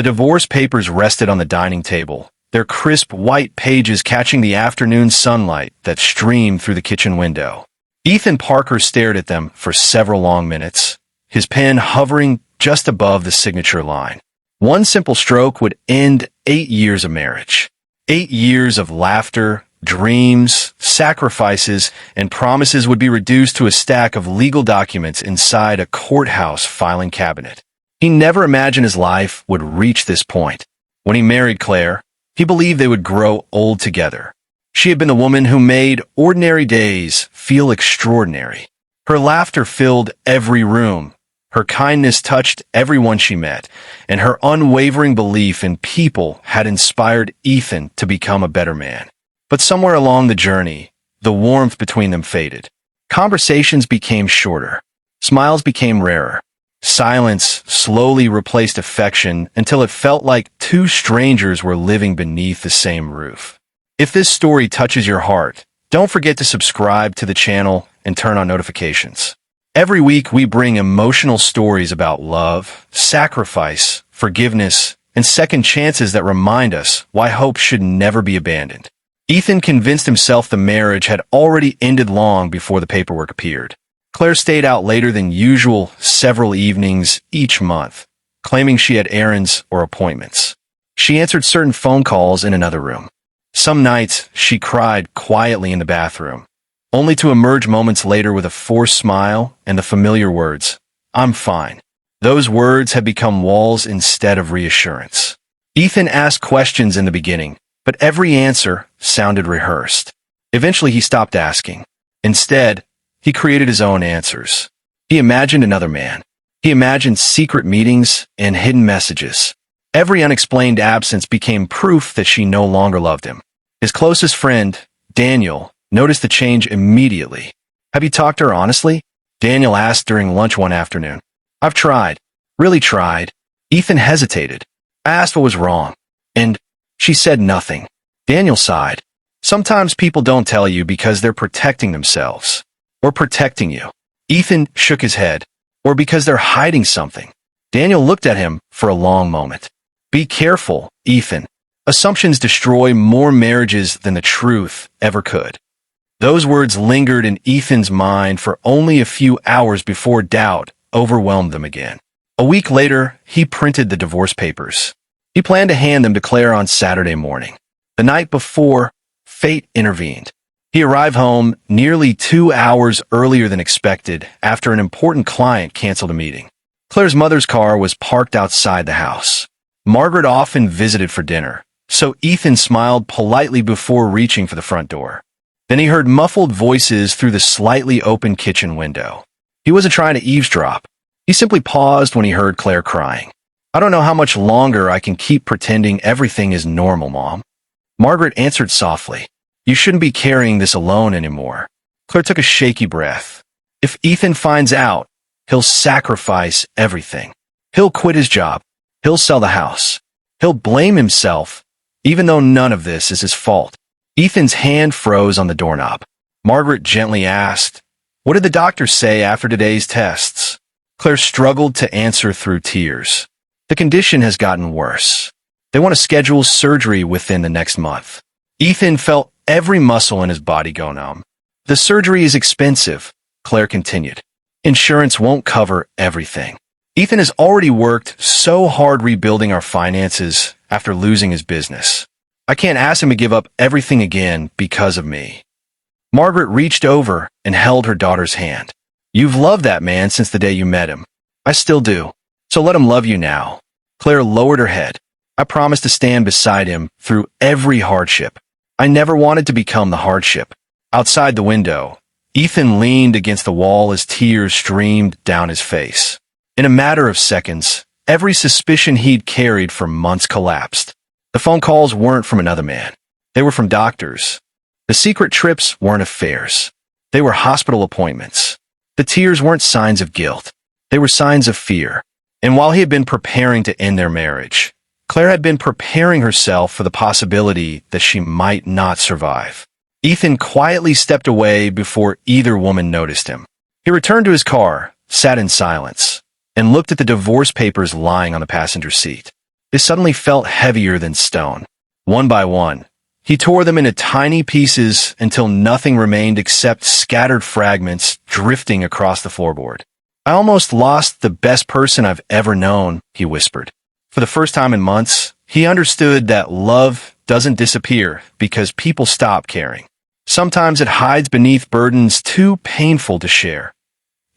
The divorce papers rested on the dining table, their crisp white pages catching the afternoon sunlight that streamed through the kitchen window. Ethan Parker stared at them for several long minutes, his pen hovering just above the signature line. One simple stroke would end 8 years of marriage. 8 years of laughter, dreams, sacrifices, and promises would be reduced to a stack of legal documents inside a courthouse filing cabinet. He never imagined his life would reach this point. When he married Claire, he believed they would grow old together. She had been the woman who made ordinary days feel extraordinary. Her laughter filled every room. Her kindness touched everyone she met, and her unwavering belief in people had inspired Ethan to become a better man. But somewhere along the journey, the warmth between them faded. Conversations became shorter. Smiles became rarer. Silence slowly replaced affection until it felt like two strangers were living beneath the same roof. If this story touches your heart, don't forget to subscribe to the channel and turn on notifications. Every week we bring emotional stories about love, sacrifice, forgiveness, and second chances that remind us why hope should never be abandoned. Ethan convinced himself the marriage had already ended long before the paperwork appeared. Claire stayed out later than usual several evenings each month, claiming she had errands or appointments. She answered certain phone calls in another room. Some nights she cried quietly in the bathroom, only to emerge moments later with a forced smile and the familiar words, "I'm fine." Those words had become walls instead of reassurance. Ethan asked questions in the beginning, but every answer sounded rehearsed. Eventually he stopped asking. Instead, he created his own answers. He imagined another man. He imagined secret meetings and hidden messages. Every unexplained absence became proof that she no longer loved him. His closest friend, Daniel, noticed the change immediately. "Have you talked to her honestly?" Daniel asked during lunch one afternoon. "I've tried. Really tried." Ethan hesitated. I asked what was wrong. And she said nothing. Daniel sighed. "Sometimes people don't tell you because they're protecting themselves. Or protecting you." Ethan shook his head. "Or because they're hiding something." Daniel looked at him for a long moment. "Be careful, Ethan. Assumptions destroy more marriages than the truth ever could." Those words lingered in Ethan's mind for only a few hours before doubt overwhelmed them again. A week later, he printed the divorce papers. He planned to hand them to Claire on Saturday morning. The night before, fate intervened. He arrived home nearly 2 hours earlier than expected after an important client canceled a meeting. Claire's mother's car was parked outside the house. Margaret often visited for dinner, so Ethan smiled politely before reaching for the front door. Then he heard muffled voices through the slightly open kitchen window. He wasn't trying to eavesdrop. He simply paused when he heard Claire crying. "I don't know how much longer I can keep pretending everything is normal, Mom." Margaret answered softly, "You shouldn't be carrying this alone anymore." Claire took a shaky breath. "If Ethan finds out, he'll sacrifice everything. He'll quit his job. He'll sell the house. He'll blame himself, even though none of this is his fault." Ethan's hand froze on the doorknob. Margaret gently asked, "What did the doctor say after today's tests?" Claire struggled to answer through tears. "The condition has gotten worse. They want to schedule surgery within the next month." Ethan felt every muscle in his body go numb. "The surgery is expensive," Claire continued. "Insurance won't cover everything. Ethan has already worked so hard rebuilding our finances after losing his business. I can't ask him to give up everything again because of me." Margaret reached over and held her daughter's hand. "You've loved that man since the day you met him. I still do. So let him love you now." Claire lowered her head. "I promised to stand beside him through every hardship. I never wanted to become the hardship." Outside the window, Ethan leaned against the wall as tears streamed down his face. In a matter of seconds, every suspicion he'd carried for months collapsed. The phone calls weren't from another man. They were from doctors. The secret trips weren't affairs. They were hospital appointments. The tears weren't signs of guilt. They were signs of fear. And while he had been preparing to end their marriage, Claire had been preparing herself for the possibility that she might not survive. Ethan quietly stepped away before either woman noticed him. He returned to his car, sat in silence, and looked at the divorce papers lying on the passenger seat. They suddenly felt heavier than stone. One by one, he tore them into tiny pieces until nothing remained except scattered fragments drifting across the floorboard. I almost lost the best person I've ever known, he whispered. For the first time in months, he understood that love doesn't disappear because people stop caring. Sometimes it hides beneath burdens too painful to share.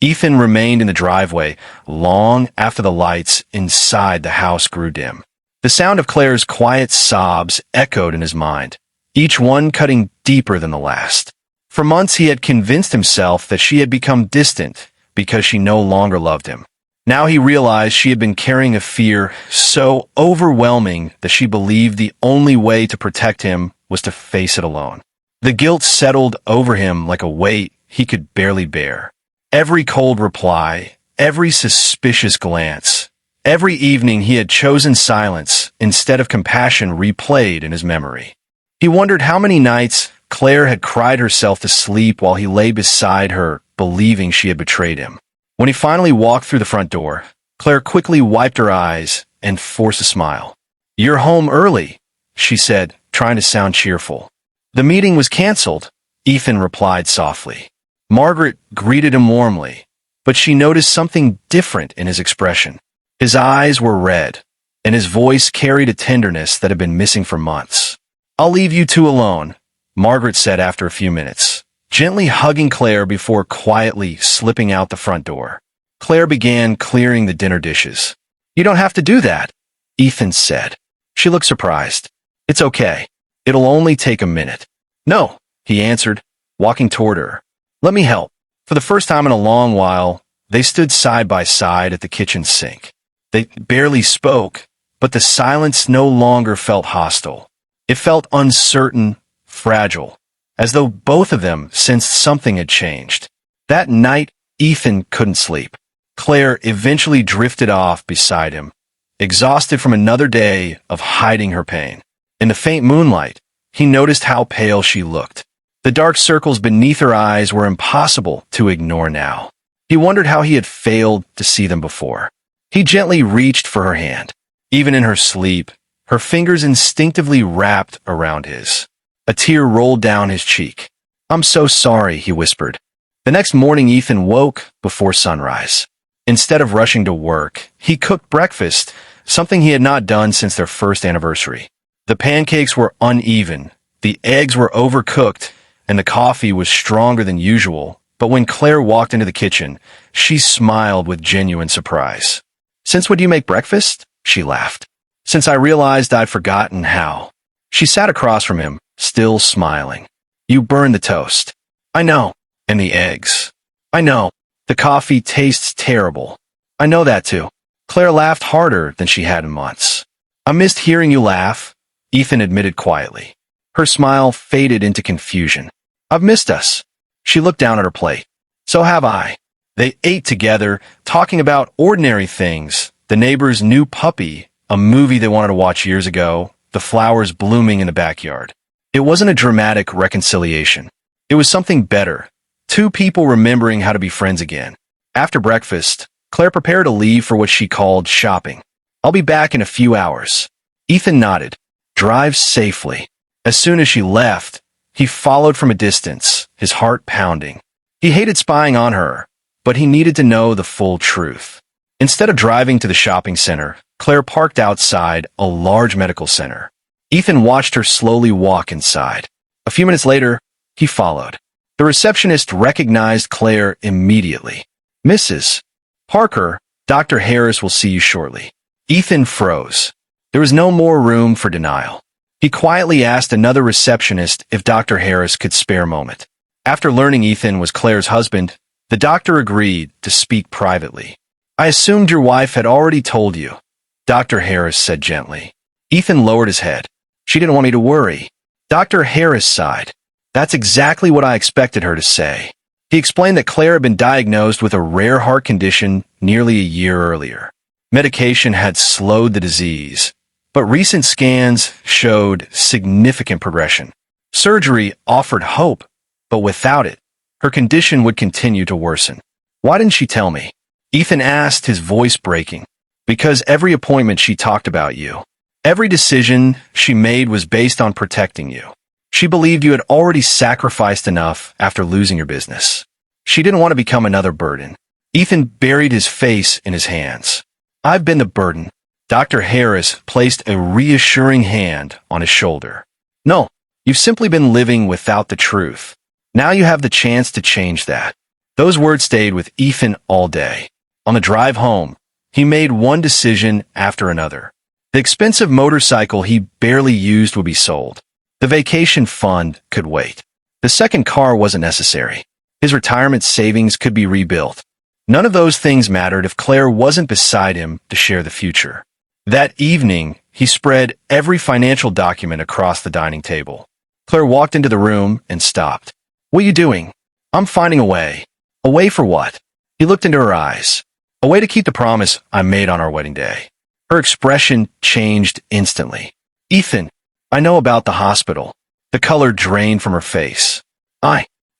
Ethan remained in the driveway long after the lights inside the house grew dim. The sound of Claire's quiet sobs echoed in his mind, each one cutting deeper than the last. For months he had convinced himself that she had become distant because she no longer loved him. Now he realized she had been carrying a fear so overwhelming that she believed the only way to protect him was to face it alone. The guilt settled over him like a weight he could barely bear. Every cold reply, every suspicious glance, every evening he had chosen silence instead of compassion replayed in his memory. He wondered how many nights Claire had cried herself to sleep while he lay beside her, believing she had betrayed him. When he finally walked through the front door, Claire quickly wiped her eyes and forced a smile. "You're home early," she said, trying to sound cheerful. "The meeting was canceled," Ethan replied softly. Margaret greeted him warmly, but she noticed something different in his expression. His eyes were red, and his voice carried a tenderness that had been missing for months. "I'll leave you two alone," Margaret said after a few minutes, gently hugging Claire before quietly slipping out the front door. Claire began clearing the dinner dishes. "You don't have to do that," Ethan said. She looked surprised. "It's okay. It'll only take a minute." "No," he answered, walking toward her. "Let me help." For the first time in a long while, they stood side by side at the kitchen sink. They barely spoke, but the silence no longer felt hostile. It felt uncertain, fragile, as though both of them sensed something had changed. That night, Ethan couldn't sleep. Claire eventually drifted off beside him, exhausted from another day of hiding her pain. In the faint moonlight, he noticed how pale she looked. The dark circles beneath her eyes were impossible to ignore now. He wondered how he had failed to see them before. He gently reached for her hand. Even in her sleep, her fingers instinctively wrapped around his. A tear rolled down his cheek. "I'm so sorry," he whispered. The next morning, Ethan woke before sunrise. Instead of rushing to work, he cooked breakfast, something he had not done since their first anniversary. The pancakes were uneven, the eggs were overcooked, and the coffee was stronger than usual, but when Claire walked into the kitchen, she smiled with genuine surprise. "Since when do you make breakfast?" she laughed. "Since I realized I'd forgotten how." She sat across from him, still smiling. "You burned the toast." "I know." "And the eggs." "I know." "The coffee tastes terrible." "I know that too." Claire laughed harder than she had in months. "I missed hearing you laugh," Ethan admitted quietly. Her smile faded into confusion. "I've missed us." She looked down at her plate. "So have I." They ate together, talking about ordinary things, the neighbor's new puppy, a movie they wanted to watch years ago, the flowers blooming in the backyard. It wasn't a dramatic reconciliation. It was something better. Two people remembering how to be friends again. After breakfast, Claire prepared to leave for what she called shopping. "I'll be back in a few hours." Ethan nodded. "Drive safely." As soon as she left, he followed from a distance, his heart pounding. He hated spying on her, but he needed to know the full truth. Instead of driving to the shopping center, Claire parked outside a large medical center. Ethan watched her slowly walk inside. A few minutes later, he followed. The receptionist recognized Claire immediately. "Mrs. Parker, Dr. Harris will see you shortly." Ethan froze. There was no more room for denial. He quietly asked another receptionist if Dr. Harris could spare a moment. After learning Ethan was Claire's husband, the doctor agreed to speak privately. "I assumed your wife had already told you," Dr. Harris said gently. Ethan lowered his head. "She didn't want me to worry." Dr. Harris sighed. "That's exactly what I expected her to say." He explained that Claire had been diagnosed with a rare heart condition nearly a year earlier. Medication had slowed the disease, but recent scans showed significant progression. Surgery offered hope, but without it, her condition would continue to worsen. "Why didn't she tell me?" Ethan asked, his voice breaking. Because every appointment she talked about you. Every decision she made was based on protecting you. She believed you had already sacrificed enough after losing your business. She didn't want to become another burden. Ethan buried his face in his hands. I've been the burden. Dr. Harris placed a reassuring hand on his shoulder. No, you've simply been living without the truth. Now you have the chance to change that. Those words stayed with Ethan all day. On the drive home, he made one decision after another. The expensive motorcycle he barely used would be sold. The vacation fund could wait. The second car wasn't necessary. His retirement savings could be rebuilt. None of those things mattered if Claire wasn't beside him to share the future. That evening, he spread every financial document across the dining table. Claire walked into the room and stopped. What are you doing? I'm finding a way. A way for what? He looked into her eyes. A way to keep the promise I made on our wedding day. Her expression changed instantly. Ethan, I know about the hospital. The color drained from her face.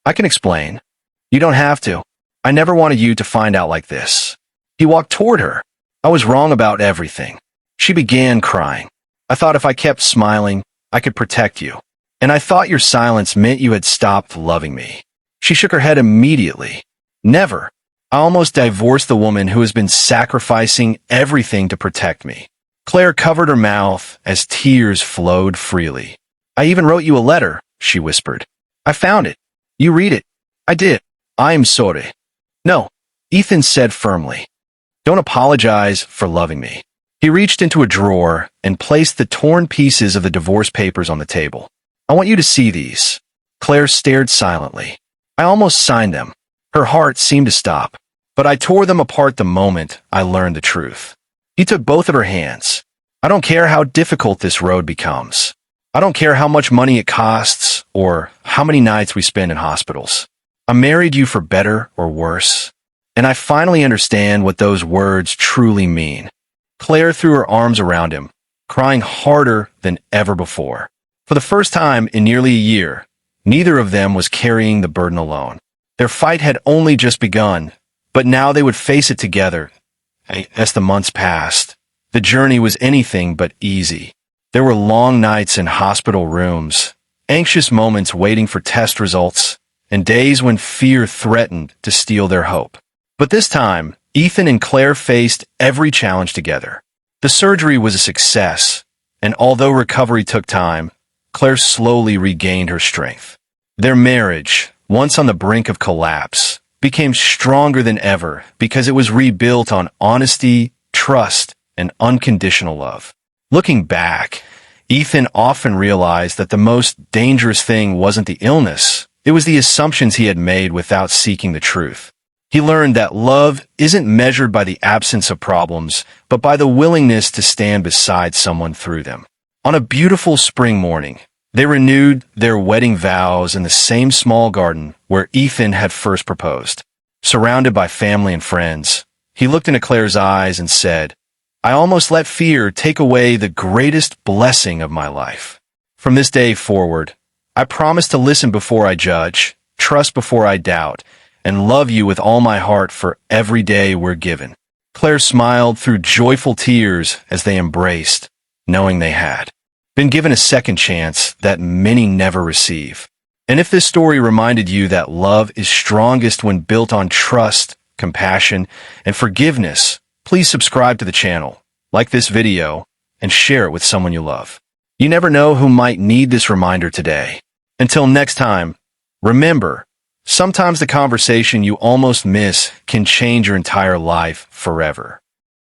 I can explain. You don't have to. I never wanted you to find out like this. He walked toward her. I was wrong about everything. She began crying. I thought if I kept smiling, I could protect you. And I thought your silence meant you had stopped loving me. She shook her head immediately. Never. I almost divorced the woman who has been sacrificing everything to protect me. Claire covered her mouth as tears flowed freely. I even wrote you a letter, she whispered. I found it. You read it. I did. I am sorry. No, Ethan said firmly. Don't apologize for loving me. He reached into a drawer and placed the torn pieces of the divorce papers on the table. I want you to see these. Claire stared silently. I almost signed them. Her heart seemed to stop, but I tore them apart the moment I learned the truth. He took both of her hands. I don't care how difficult this road becomes. I don't care how much money it costs or how many nights we spend in hospitals. I married you for better or worse, and I finally understand what those words truly mean. Claire threw her arms around him, crying harder than ever before. For the first time in nearly a year, neither of them was carrying the burden alone. Their fight had only just begun, but now they would face it together. As the months passed, the journey was anything but easy. There were long nights in hospital rooms, anxious moments waiting for test results, and days when fear threatened to steal their hope. But this time, Ethan and Claire faced every challenge together. The surgery was a success, and although recovery took time, Claire slowly regained her strength. Their marriage, once on the brink of collapse, became stronger than ever because it was rebuilt on honesty, trust, and unconditional love. Looking back, Ethan often realized that the most dangerous thing wasn't the illness, it was the assumptions he had made without seeking the truth. He learned that love isn't measured by the absence of problems, but by the willingness to stand beside someone through them. On a beautiful spring morning, they renewed their wedding vows in the same small garden where Ethan had first proposed. Surrounded by family and friends, he looked into Claire's eyes and said, I almost let fear take away the greatest blessing of my life. From this day forward, I promise to listen before I judge, trust before I doubt, and love you with all my heart for every day we're given. Claire smiled through joyful tears as they embraced, knowing they had been given a second chance that many never receive. And if this story reminded you that love is strongest when built on trust, compassion, and forgiveness, please subscribe to the channel, like this video, and share it with someone you love. You never know who might need this reminder today. Until next time, remember, sometimes the conversation you almost miss can change your entire life forever.